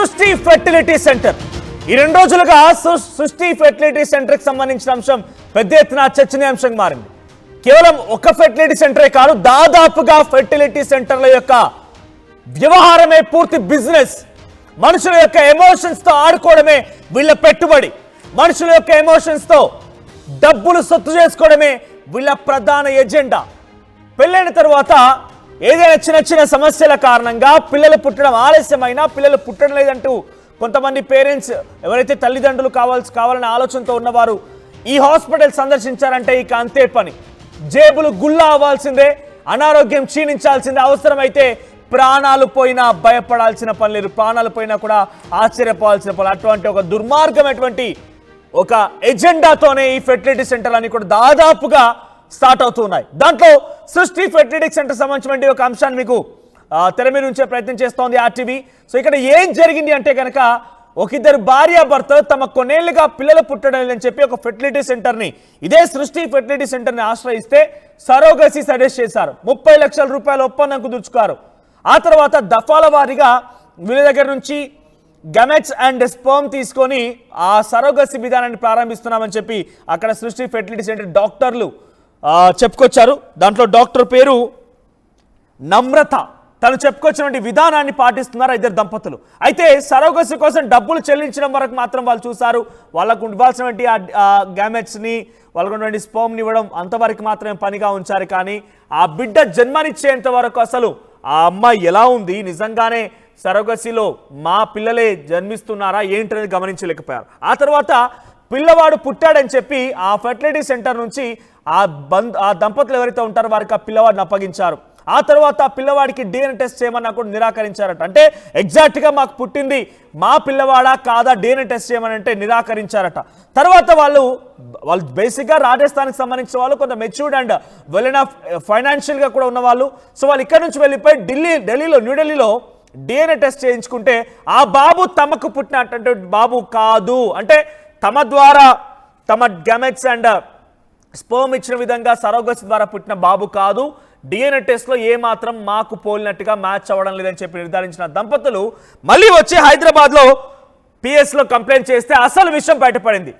సృష్టి fertility centre ఈ 2 రోజులుగా సృష్టి ఫెర్టిలిటీ సెంటర్ కి సంబంధించిన అంశం పెద్ద ఎత్తున చర్చనీయాంశంగా మారింది. కేవలం ఒక ఫెర్టిలిటీ సెంటరే కాదు, దాదాపుగా ఫెర్టిలిటీ సెంటర్ల యొక్క వ్యవహారమే పూర్తి బిజినెస్. మనుషుల యొక్క ఎమోషన్స్ తో ఆడుకోవడమే వీళ్ళ పెట్టుబడి. మనుషుల యొక్క ఎమోషన్స్ తో డబ్బులు సొత్తు చేసుకోవడమే వీళ్ళ ప్రధాన ఎజెండా. పెళ్ళైన తరువాత ఏదైనా చిన్న చిన్న సమస్యల కారణంగా పిల్లలు పుట్టడం ఆలస్యమైనా, పిల్లలు పుట్టడం లేదంటూ కొంతమంది పేరెంట్స్ ఎవరైతే తల్లిదండ్రులు కావాలనే ఆలోచనతో ఉన్నవారు ఈ హాస్పిటల్ సందర్శించారంటే ఇక అంతే పని. జేబులు గుల్లా అవ్వాల్సిందే, అనారోగ్యం క్షీణించాల్సిందే, అవసరమైతే ప్రాణాలు పోయినా భయపడాల్సిన పని లేదు, ప్రాణాలు పోయినా కూడా ఆశ్చర్యపోవాల్సిన పని. అటువంటి ఒక దుర్మార్గమైనటువంటి ఒక ఎజెండాతోనే ఈ ఫెర్టిలిటీ సెంటర్ అని కూడా దాదాపుగా స్టార్ట్ అవుతున్నాయి. దాంట్లో సృష్టి ఫెర్టిలిటీ సెంటర్ సంబంధించిన ఒక అంశాన్ని మీకు తెర మీద ఉంచే ప్రయత్నం చేస్తోంది ఆర్టీవీ. సో ఇక్కడ ఏం జరిగింది అంటే కనుక, ఒక ఇద్దరు భార్యాభర్తలు తమ కొన్నేళ్లుగా పిల్లలు పుట్టడం లేదని చెప్పి ఒక ఫెర్టిలిటీ సెంటర్ని, ఇదే సృష్టి ఫెర్టిలిటీ సెంటర్ని ఆశ్రయిస్తే సరోగసీ సజెస్ట్ చేశారు. 30 లక్షల రూపాయల ఒప్పందం కుదుర్చుకారు. ఆ తర్వాత దఫాల వారీగా వీళ్ళ దగ్గర నుంచి గమెట్స్ అండ్ స్పర్మ్ తీసుకొని ఆ సరోగసీ విధానాన్ని ప్రారంభిస్తున్నామని చెప్పి అక్కడ సృష్టి ఫెర్టిలిటీ సెంటర్ డాక్టర్లు చెప్పుకొచ్చారు. దాంట్లో డాక్టర్ పేరు నమ్రత. తను చెప్పుకొచ్చినటువంటి విధానాన్ని పాటిస్తున్నారు ఇద్దరు దంపతులు. అయితే సరోగసీ కోసం డబ్బులు చెల్లించడం వరకు మాత్రం వాళ్ళు చూశారు. వాళ్ళకు ఇవ్వాల్సినటువంటి గ్యామెట్స్ని, వాళ్ళకు ఉన్నటువంటి స్పర్మ్ని ఇవ్వడం అంతవరకు మాత్రమే పనిగా ఉంచారు. కానీ ఆ బిడ్డ జన్మనిచ్చేంత వరకు అసలు ఆ అమ్మాయి ఎలా ఉంది, నిజంగానే సరోగసీలో మా పిల్లలే జన్మిస్తున్నారా ఏంటనేది గమనించలేకపోయారు. ఆ తర్వాత పిల్లవాడు పుట్టాడని చెప్పి ఆ ఫెర్టిలిటీ సెంటర్ నుంచి ఆ దంపతులు ఎవరైతే ఉంటారో వారికి ఆ పిల్లవాడిని అప్పగించారు. ఆ తర్వాత పిల్లవాడికి డిఎన్ఏ టెస్ట్ చేయమన్నా కూడా నిరాకరించారట. అంటే ఎగ్జాక్ట్గా మాకు పుట్టింది మా పిల్లవాడా కాదా డిఎన్ఏ టెస్ట్ చేయమని అంటే నిరాకరించారట. తర్వాత వాళ్ళు బేసిక్గా రాజస్థాన్కి సంబంధించిన వాళ్ళు, కొంత మెచ్యూర్డ్ అండ్ వెల్ ఎనఫ్ ఫైనాన్షియల్గా కూడా ఉన్నవాళ్ళు. సో వాళ్ళు ఇక్కడ నుంచి వెళ్ళిపోయి న్యూఢిల్లీలో డిఎన్ఏ టెస్ట్ చేయించుకుంటే ఆ బాబు తమకు పుట్టినటువంటి బాబు కాదు, అంటే తమ ద్వారా తమ గమెట్స్ అండ్ స్పర్మ్ ఇచ్చిన విధంగా సరోగసీ ద్వారా పుట్టిన బాబు కాదు, డిఎన్ఏ టెస్ట్లో ఏమాత్రం మాకు పోలినట్టుగా మ్యాచ్ అవ్వడం లేదని చెప్పి నిర్ధారించిన దంపతులు మళ్ళీ వచ్చి హైదరాబాద్లో పిఎస్లో కంప్లైంట్ చేస్తే అసలు విషయం బయటపడింది.